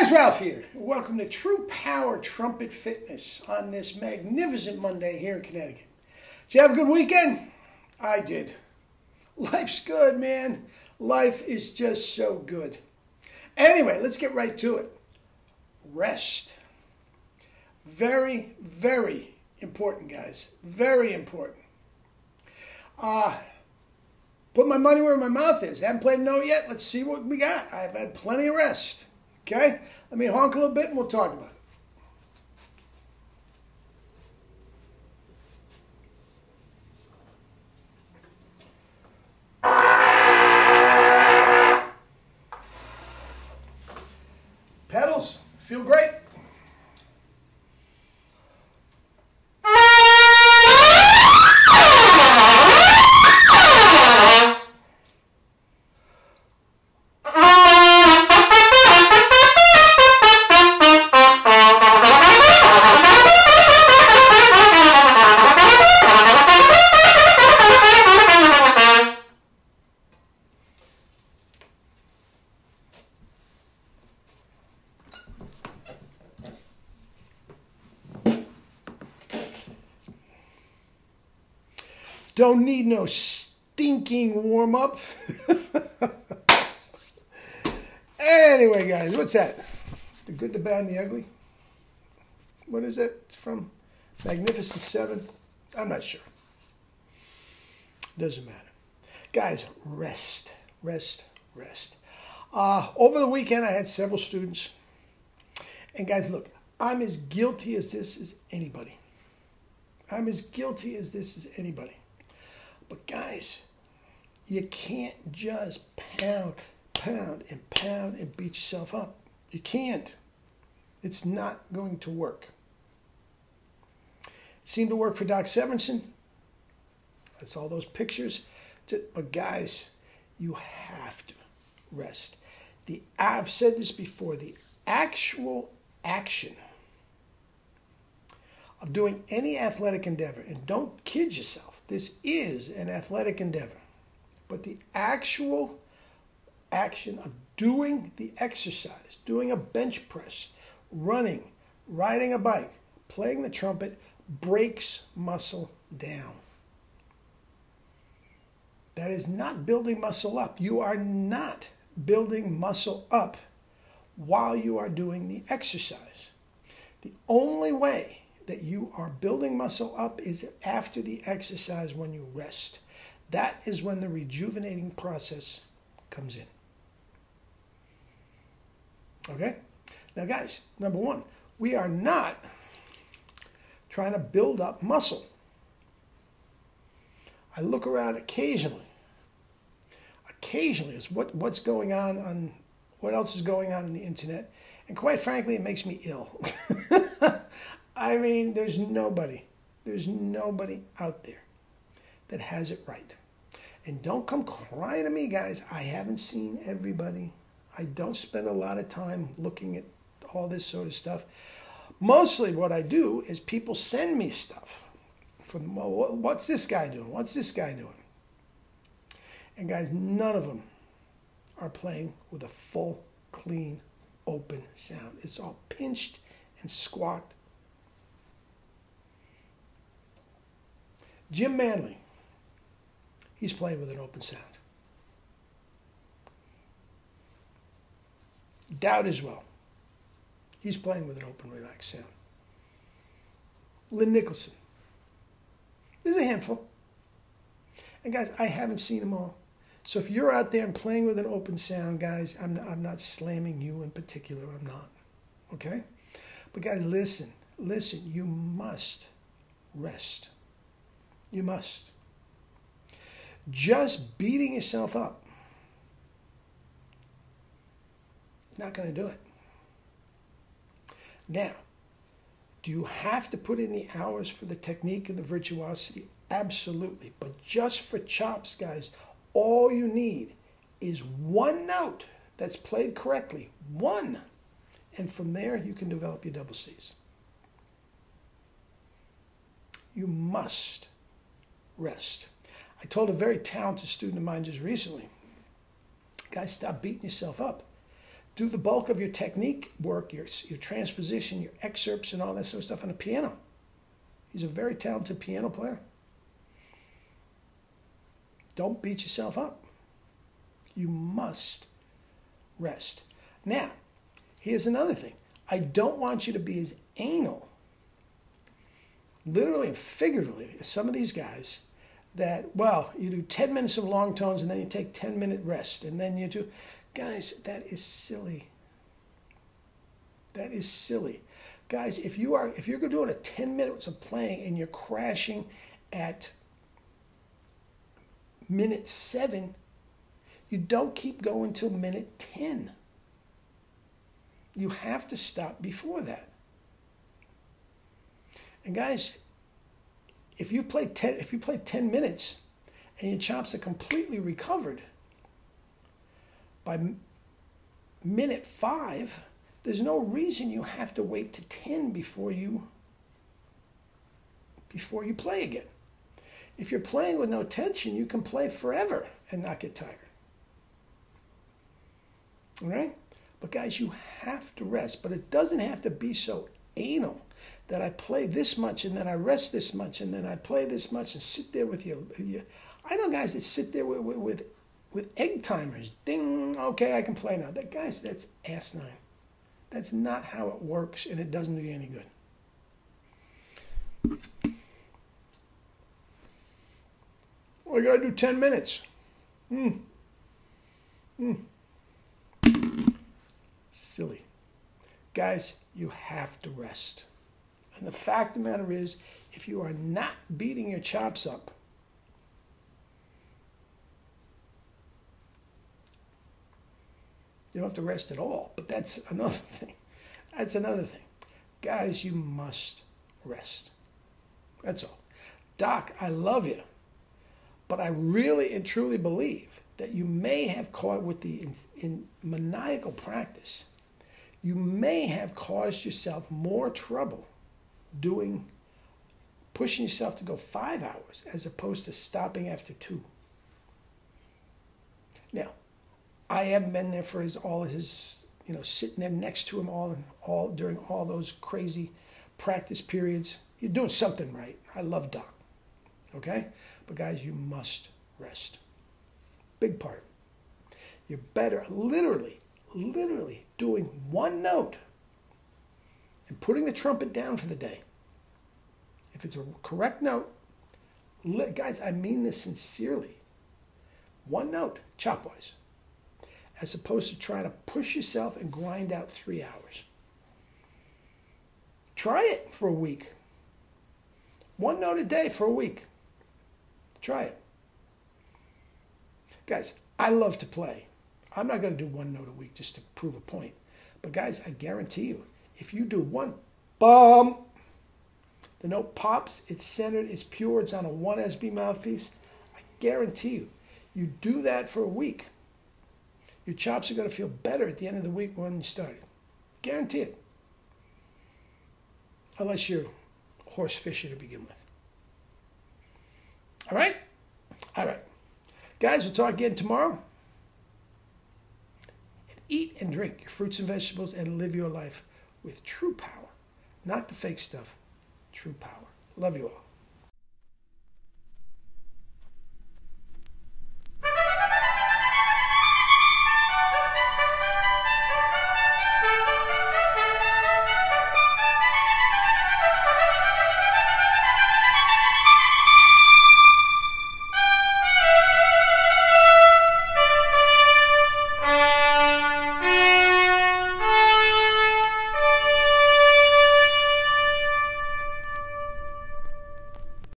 Guys, Ralph here. Welcome to True Power Trumpet Fitness on this magnificent Monday here in Connecticut. Did you have a good weekend? I did. Life's good, man. Life is just so good. Anyway, let's get right to it. Rest. Very, very important, guys. Very important. Put my money where my mouth is. Haven't played a note yet. Let's see what we got. I've had plenty of rest. Okay? Let me honk a little bit and we'll talk about it. Pedals feel great. Don't need no stinking warm-up. Anyway, guys, what's that? The Good, the Bad, and the Ugly? What is it? It's from Magnificent Seven? I'm not sure. Doesn't matter. Guys, rest, rest, rest. Over the weekend, I had several students. And guys, look, I'm as guilty as this as anybody. I'm as guilty as this as anybody. But guys, you can't just pound and beat yourself up. You can't. It's not going to work. It seemed to work for Doc Severinsen. That's all those pictures. But guys, you have to rest. I've said this before, the actual action of doing any athletic endeavor, and don't kid yourself, this is an athletic endeavor, but the actual action of doing the exercise, doing a bench press, running, riding a bike, playing the trumpet, breaks muscle down. That is not building muscle up. You are not building muscle up while you are doing the exercise. The only way that you are building muscle up is after the exercise when you rest. That is when the rejuvenating process comes in. Okay? Now guys, number one, we are not trying to build up muscle. I look around occasionally. Occasionally is what's going on what else is going on the internet. And quite frankly, it makes me ill. I mean, there's nobody out there that has it right. And don't come crying to me, guys. I haven't seen everybody. I don't spend a lot of time looking at all this sort of stuff. Mostly what I do is people send me stuff. From, well, what's this guy doing? What's this guy doing? And guys, none of them are playing with a full, clean, open sound. It's all pinched and squawked. Jim Manley, he's playing with an open sound. Dowd as well. He's playing with an open, relaxed sound. Lynn Nicholson. There's a handful. And guys, I haven't seen them all. So if you're out there and playing with an open sound, guys, I'm not slamming you in particular. I'm not. Okay? But guys, listen. You must rest. You must. Just beating yourself up, not going to do it. Now, do you have to put in the hours for the technique and the virtuosity? Absolutely. But just for chops, guys, all you need is one note that's played correctly. One. And from there, you can develop your double C's. You must rest. I told a very talented student of mine just recently, guys, stop beating yourself up. do the bulk of your technique work, your transposition, your excerpts, and all that sort of stuff on the piano. He's a very talented piano player. Don't beat yourself up. You must rest. Now, here's another thing. I don't want you to be as anal, literally and figuratively, as some of these guys that, well, you do 10 minutes of long tones and then you take 10-minute rest and then you do... Guys, that is silly. That is silly. Guys, if you're doing a 10 minutes of playing and you're crashing at minute 7, you don't keep going till minute 10. You have to stop before that. And guys, if you play 10 minutes and your chops are completely recovered, by minute 5, there's no reason you have to wait to 10 before you play again. If you're playing with no tension, you can play forever and not get tired. All right? But guys, you have to rest. But it doesn't have to be so anal that I play this much and then I rest this much and then I play this much and sit there with you. I know guys that sit there with egg timers. Ding, okay, I can play now. Guys, that's asinine. That's not how it works, and it doesn't do you any good. Well, I gotta do 10 minutes. Silly. Guys, you have to rest. And the fact of the matter is, if you are not beating your chops up, you don't have to rest at all, but that's another thing. That's another thing. Guys, you must rest. That's all. Doc, I love you, but I really and truly believe that you may have caught with the in maniacal practice, you may have caused yourself more trouble pushing yourself to go 5 hours as opposed to stopping after 2. Now, I haven't been there for all his, sitting there next to him all during all those crazy practice periods. You're doing something right. I love Doc. Okay? But guys, you must rest. Big part. You're better literally doing one note and putting the trumpet down for the day. If it's a correct note, guys, I mean this sincerely. One note, chop-wise, as opposed to trying to push yourself and grind out 3 hours. Try it for a week. One note a day for a week. Try it. Guys, I love to play. I'm not going to do one note a week just to prove a point. But guys, I guarantee you, if you do one, bum, the note pops, it's centered, it's pure, it's on a 1 SB mouthpiece. I guarantee you, you do that for a week, your chops are going to feel better at the end of the week when you started. Guarantee it. Unless you're horse fisher to begin with. All right? All right. Guys, we'll talk again tomorrow. And eat and drink your fruits and vegetables and live your life with true power. Not the fake stuff. True power. Love you all.